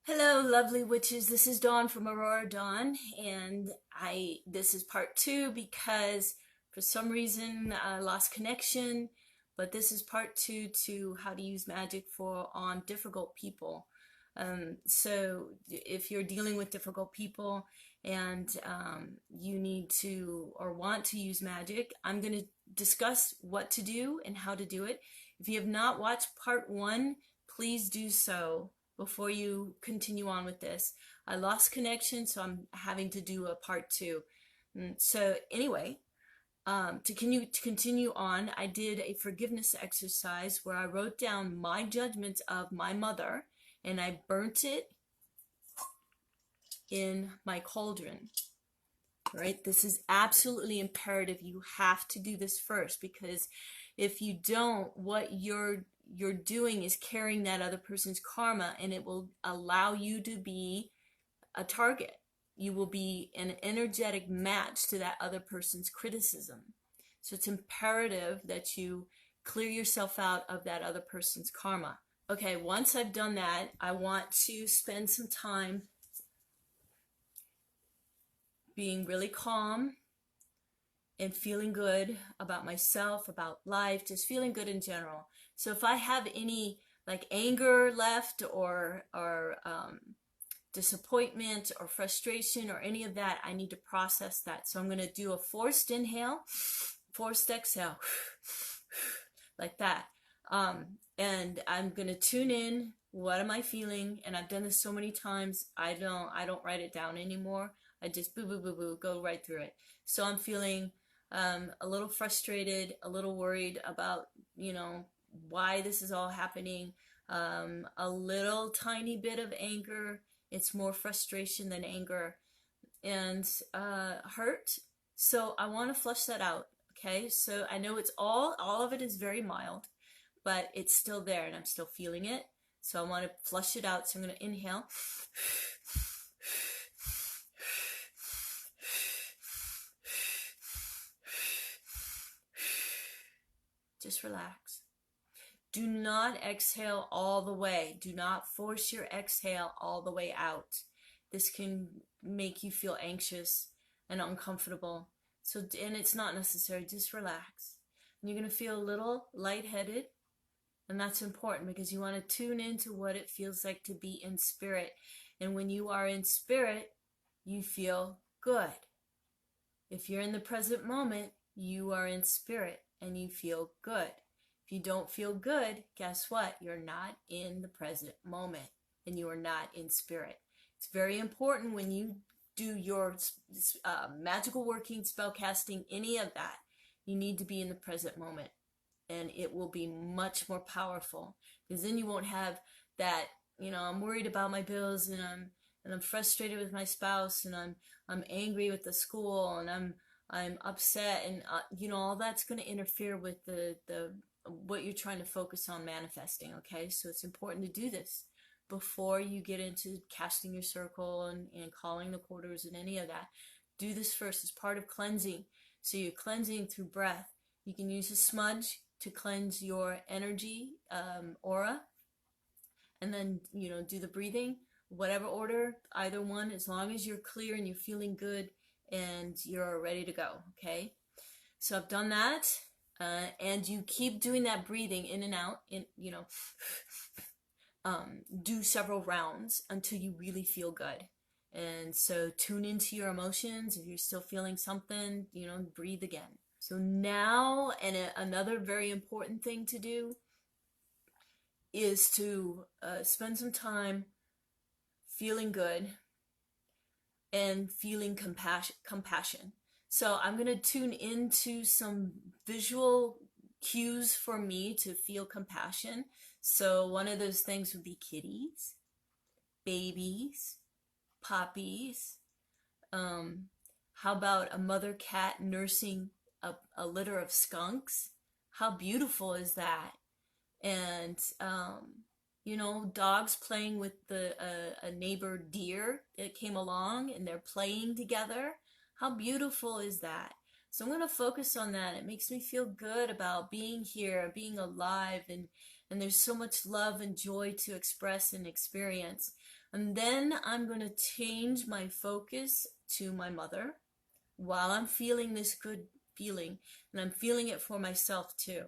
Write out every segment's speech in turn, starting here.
Hello, lovely witches. This is Dawn from Aurora Dawn, and this is part two because for some reason I lost connection, but this is part two to how to use magic for on difficult people. So if you're dealing with difficult people and you need to or want to use magic, I'm going to discuss what to do and how to do it. If you have not watched part one, please do so before you continue on with this. I lost connection, so I'm having to do a part two. So anyway, to continue on, I did a forgiveness exercise where I wrote down my judgments of my mother and I burnt it in my cauldron. Right? This is absolutely imperative. You have to do this first because if you don't, what you're doing is carrying that other person's karma, and it will allow you to be a target. You will be an energetic match to that other person's criticism. So it's imperative that you clear yourself out of that other person's karma. Okay, once I've done that, I want to spend some time being really calm and feeling good about myself, about life, just feeling good in general. So if I have any like anger left or disappointment or frustration or any of that, I need to process that. So I'm going to do a forced inhale, forced exhale, like that. And I'm going to tune in. What am I feeling? And I've done this so many times. I don't write it down anymore. I just boo, boo, boo, boo, go right through it. So I'm feeling a little frustrated, a little worried about, why this is all happening. A little tiny bit of anger. It's more frustration than anger, and hurt. So I want to flush that out. Okay, so I know it's all of it is very mild, but it's still there, and I'm still feeling it. So I want to flush it out. So I'm going to inhale. Just relax. Do not exhale all the way. Do not force your exhale all the way out. This can make you feel anxious and uncomfortable. So, and it's not necessary. Just relax. And you're going to feel a little lightheaded. And that's important because you want to tune into what it feels like to be in spirit. And when you are in spirit, you feel good. If you're in the present moment, you are in spirit and you feel good. If you don't feel good, guess what? You're not in the present moment and you are not in spirit. It's very important when you do your magical working, spell casting, any of that, you need to be in the present moment, and it will be much more powerful because then you won't have that, I'm worried about my bills, and I'm frustrated with my spouse, and I'm angry with the school, and I'm upset, and all that's going to interfere with the what you're trying to focus on manifesting. Okay, so it's important to do this before you get into casting your circle and calling the quarters and any of that. Do this first as part of cleansing. So you're cleansing through breath. You can use a smudge to cleanse your energy, aura, and then do the breathing, whatever order, either one, as long as you're clear and you're feeling good and you're ready to go. Okay, so I've done that, and you keep doing that breathing in and out, do several rounds until you really feel good. And so tune into your emotions. If you're still feeling something, breathe again. So now, and another very important thing to do is to spend some time feeling good and feeling compassion. So I'm going to tune into some visual cues for me to feel compassion. So one of those things would be kitties, babies, puppies. How about a mother cat nursing a litter of skunks? How beautiful is that? And dogs playing with a neighbor deer that came along, and they're playing together. How beautiful is that? So I'm going to focus on that. It makes me feel good about being here, being alive, and and there's so much love and joy to express and experience. And then I'm going to change my focus to my mother while I'm feeling this good feeling, and I'm feeling it for myself too.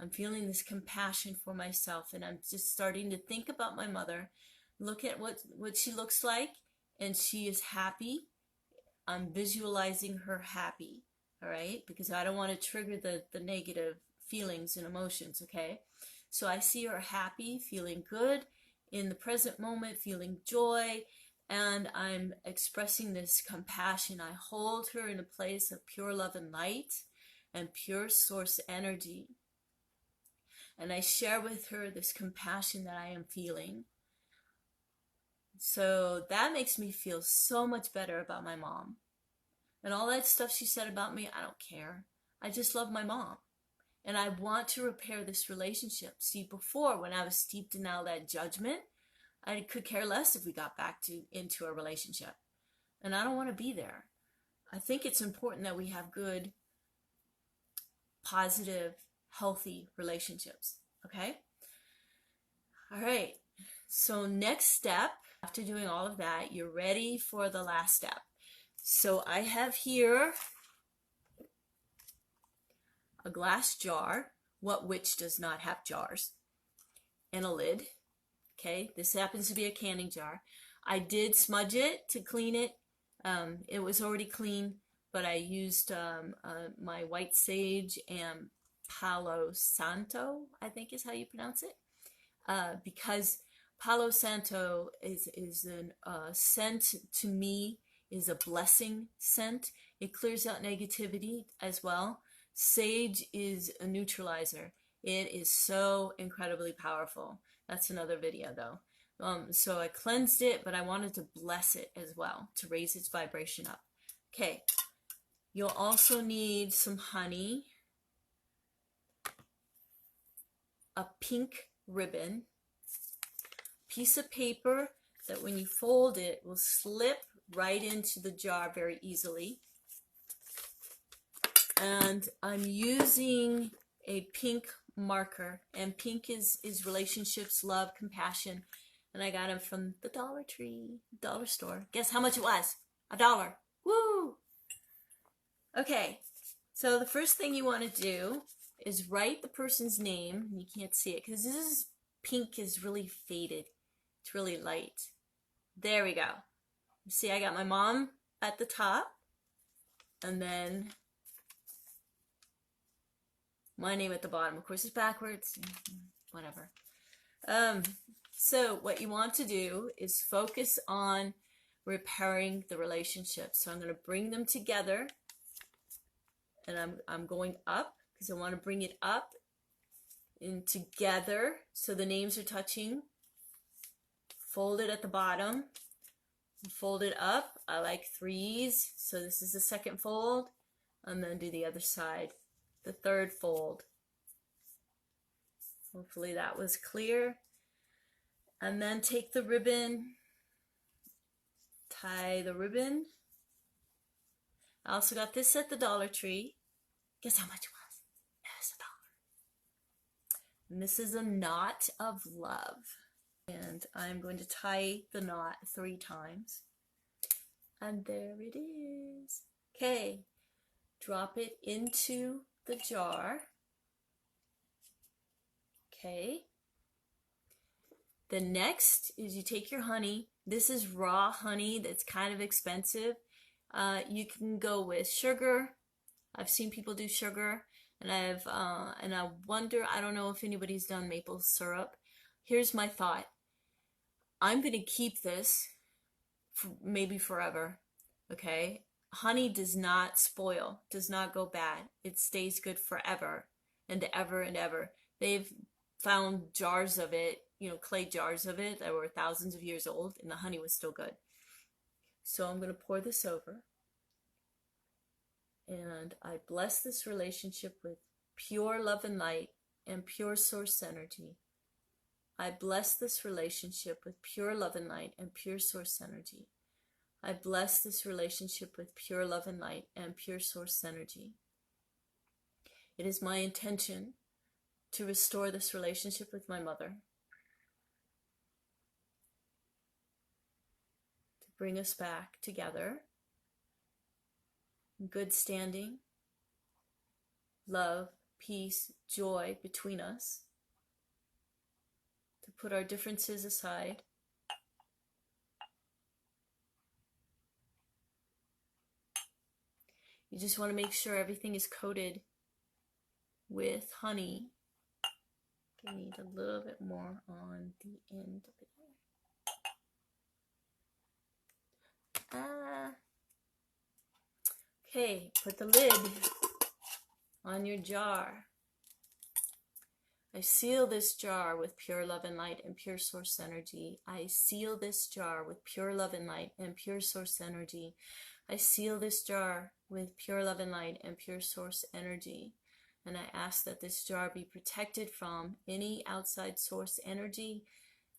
I'm feeling this compassion for myself, and I'm just starting to think about my mother, look at what she looks like, and she is happy. I'm visualizing her happy, all right? Because I don't want to trigger the negative feelings and emotions, okay? So I see her happy, feeling good in the present moment, feeling joy, and I'm expressing this compassion. I hold her in a place of pure love and light and pure source energy. And I share with her this compassion that I am feeling. So that makes me feel so much better about my mom. And all that stuff she said about me, I don't care. I just love my mom. And I want to repair this relationship. See, before, when I was steeped in all that judgment, I could care less if we got back into a relationship. And I don't want to be there. I think it's important that we have good, positive, healthy relationships. Okay? All right. So next step, after doing all of that, you're ready for the last step. So I have here a glass jar. What witch does not have jars? And a lid. Okay, this happens to be a canning jar. I did smudge it to clean it. It was already clean, but I used my white sage and Palo Santo, I think is how you pronounce it, because Palo Santo is an scent to me, is a blessing scent. It clears out negativity as well. Sage is a neutralizer. It is so incredibly powerful. That's another video though. So I cleansed it, but I wanted to bless it as well to raise its vibration up. Okay, you'll also need some honey, a pink ribbon, piece of paper that when you fold it will slip right into the jar very easily. And I'm using a pink marker, and pink is relationships, love, compassion, and I got them from the Dollar Tree, dollar store. Guess how much it was? $1. Woo! Okay, so the first thing you want to do is write the person's name. You can't see it because this pink is really faded. It's really light. There we go. See, I got my mom at the top, and then my name at the bottom. Of course, it's backwards. Whatever. So what you want to do is focus on repairing the relationship. So I'm going to bring them together, and I'm going up because I want to bring it up and together so the names are touching. Fold it at the bottom. Fold it up. I like threes, so this is the second fold, and then do the other side, the third fold. Hopefully that was clear. And then take the ribbon, tie the ribbon. I also got this at the Dollar Tree. Guess how much it was? It was $1. And this is a knot of love. And I'm going to tie the knot 3 times. And there it is. Okay, drop it into the jar. Okay. The next is you take your honey. This is raw honey that's kind of expensive. You can go with sugar. I've seen people do sugar, and I wonder, I don't know if anybody's done maple syrup. Here's my thought. I'm going to keep this for maybe forever, okay? Honey does not spoil, does not go bad. It stays good forever and ever and ever. They've found jars of it, clay jars of it that were thousands of years old, and the honey was still good. So I'm going to pour this over. And I bless this relationship with pure love and light and pure source energy. I bless this relationship with pure love and light and pure source energy. I bless this relationship with pure love and light and pure source energy. It is my intention to restore this relationship with my mother, to bring us back together in good standing, love, peace, joy between us, to put our differences aside. You just want to make sure everything is coated with honey. I need a little bit more on the end of it. Okay, put the lid on your jar. I seal this jar with pure love and light and pure source energy. I seal this jar with pure love and light and pure source energy. I seal this jar with pure love and light and pure source energy. And I ask that this jar be protected from any outside source energy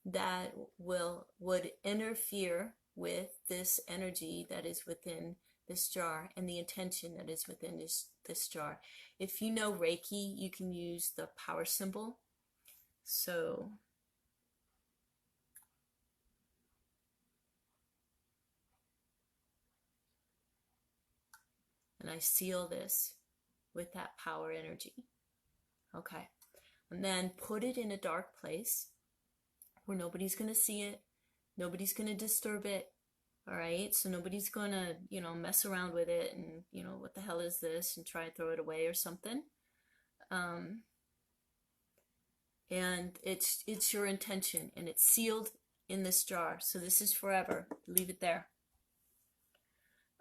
that would interfere with this energy that is within this jar and the intention that is within this jar. If you know Reiki, you can use the power symbol. So and I seal this with that power energy. Okay. And then put it in a dark place where nobody's going to see it. Nobody's going to disturb it. All right. So nobody's going to, mess around with it and, what the hell is this, and try and throw it away or something. And it's your intention, and it's sealed in this jar. So this is forever. Leave it there.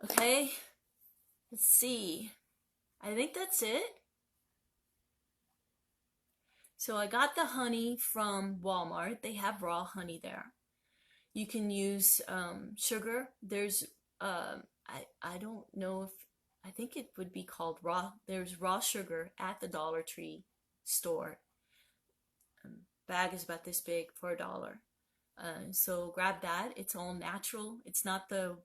Okay. Let's see. I think that's it. So I got the honey from Walmart. They have raw honey there. You can use sugar. There's, I don't know if, I think it would be called raw. There's raw sugar at the Dollar Tree store. Bag is about this big for $1. So grab that. It's all natural. It's not the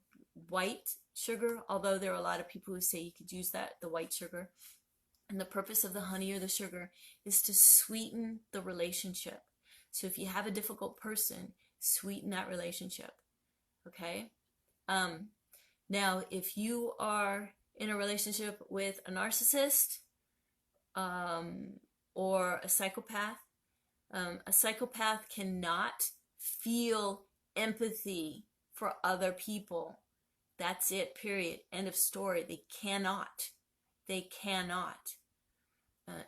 white sugar, although there are a lot of people who say you could use the white sugar. And the purpose of the honey or the sugar is to sweeten the relationship. So if you have a difficult person, sweeten that relationship. Okay? Now, if you are in a relationship with a narcissist or a psychopath cannot feel empathy for other people. That's it, period. End of story. They cannot.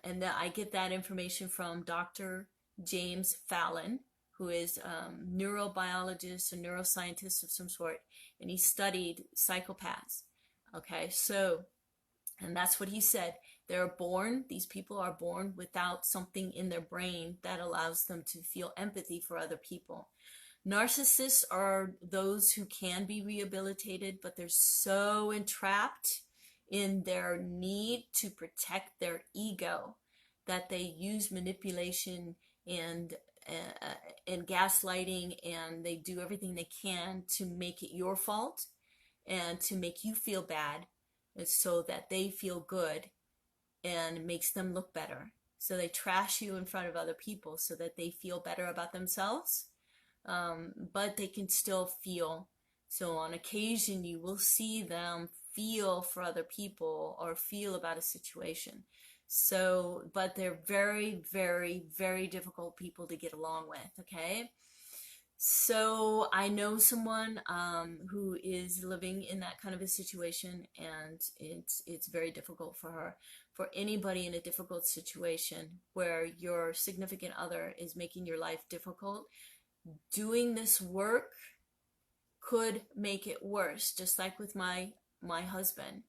And I get that information from Dr. James Fallon, who is a neurobiologist, a neuroscientist of some sort, and he studied psychopaths. Okay, so, and that's what he said. These people are born without something in their brain that allows them to feel empathy for other people. Narcissists are those who can be rehabilitated, but they're so entrapped in their need to protect their ego that they use manipulation and gaslighting, and they do everything they can to make it your fault and to make you feel bad so that they feel good, and it makes them look better. So they trash you in front of other people so that they feel better about themselves, but they can still feel. So on occasion you will see them feel for other people or feel about a situation. So, but they're very, very, very difficult people to get along with, okay? So I know someone who is living in that kind of a situation, and it's very difficult for her. For anybody in a difficult situation where your significant other is making your life difficult, doing this work could make it worse. Just like with my husband,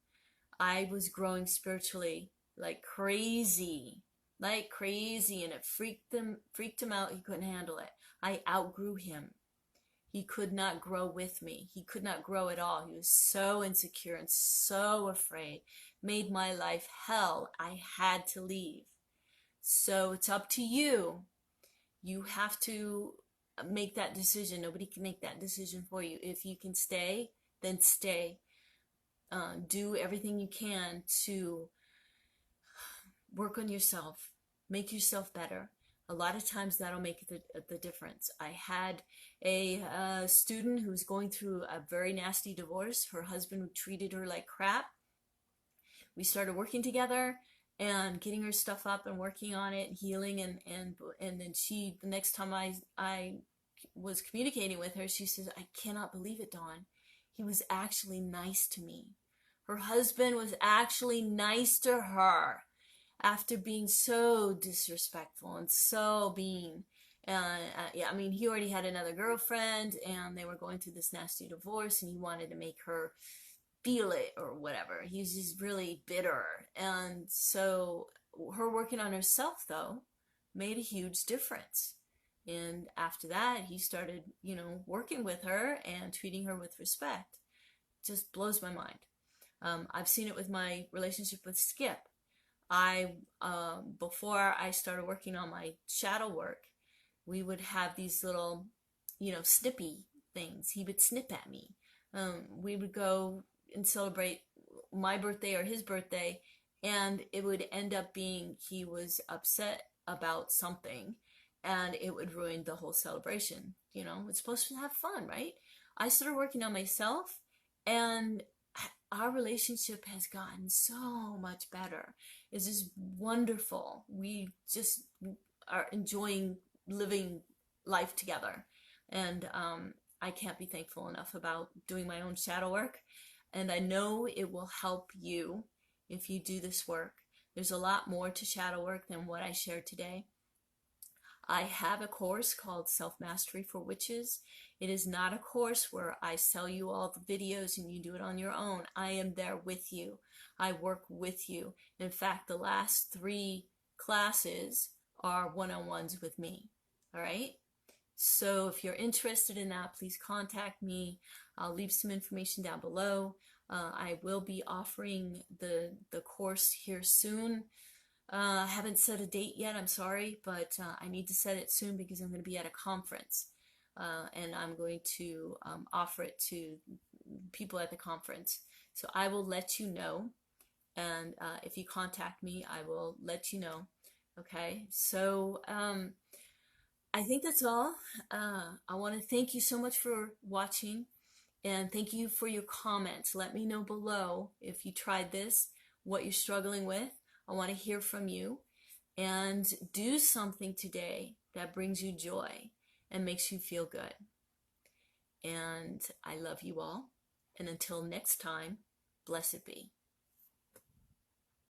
I was growing spiritually like crazy, and it freaked him out. He couldn't handle it. I outgrew him. He could not grow with me. He could not grow at all. He was so insecure and so afraid. Made my life hell. I had to leave. So it's up to you. You have to make that decision. Nobody can make that decision for you. If you can stay, then stay. Do everything you can to work on yourself. Make yourself better. A lot of times that'll make the difference. I had a student who was going through a very nasty divorce. Her husband treated her like crap. We started working together and getting her stuff up and working on it, healing, and then she, the next time I was communicating with her, she says, I cannot believe it, Dawn. He was actually nice to me. Her husband was actually nice to her after being so disrespectful and so mean. Yeah, I mean, he already had another girlfriend and they were going through this nasty divorce and he wanted to make her feel it or whatever. He was just really bitter. And so her working on herself, though, made a huge difference. And after that, he started, working with her and treating her with respect. Just blows my mind. I've seen it with my relationship with Skip. Before I started working on my shadow work, we would have these little, snippy things. He would snip at me. We would go and celebrate my birthday or his birthday, and it would end up being he was upset about something, and it would ruin the whole celebration. It's supposed to have fun, right? I started working on myself, and our relationship has gotten so much better. It's just wonderful. We just are enjoying living life together. And I can't be thankful enough about doing my own shadow work. And I know it will help you if you do this work. There's a lot more to shadow work than what I shared today. I have a course called Self-Mastery for Witches. It is not a course where I sell you all the videos and you do it on your own. I am there with you. I work with you. In fact, the last 3 classes are one-on-ones with me. All right? So if you're interested in that, please contact me. I'll leave some information down below. I will be offering the course here soon. I haven't set a date yet, I'm sorry, but I need to set it soon because I'm going to be at a conference. And I'm going to offer it to people at the conference. So I will let you know. And if you contact me, I will let you know. Okay, so I think that's all. I want to thank you so much for watching. And thank you for your comments. Let me know below if you tried this, what you're struggling with. I want to hear from you. And do something today that brings you joy and makes you feel good. And I love you all. And until next time, blessed be.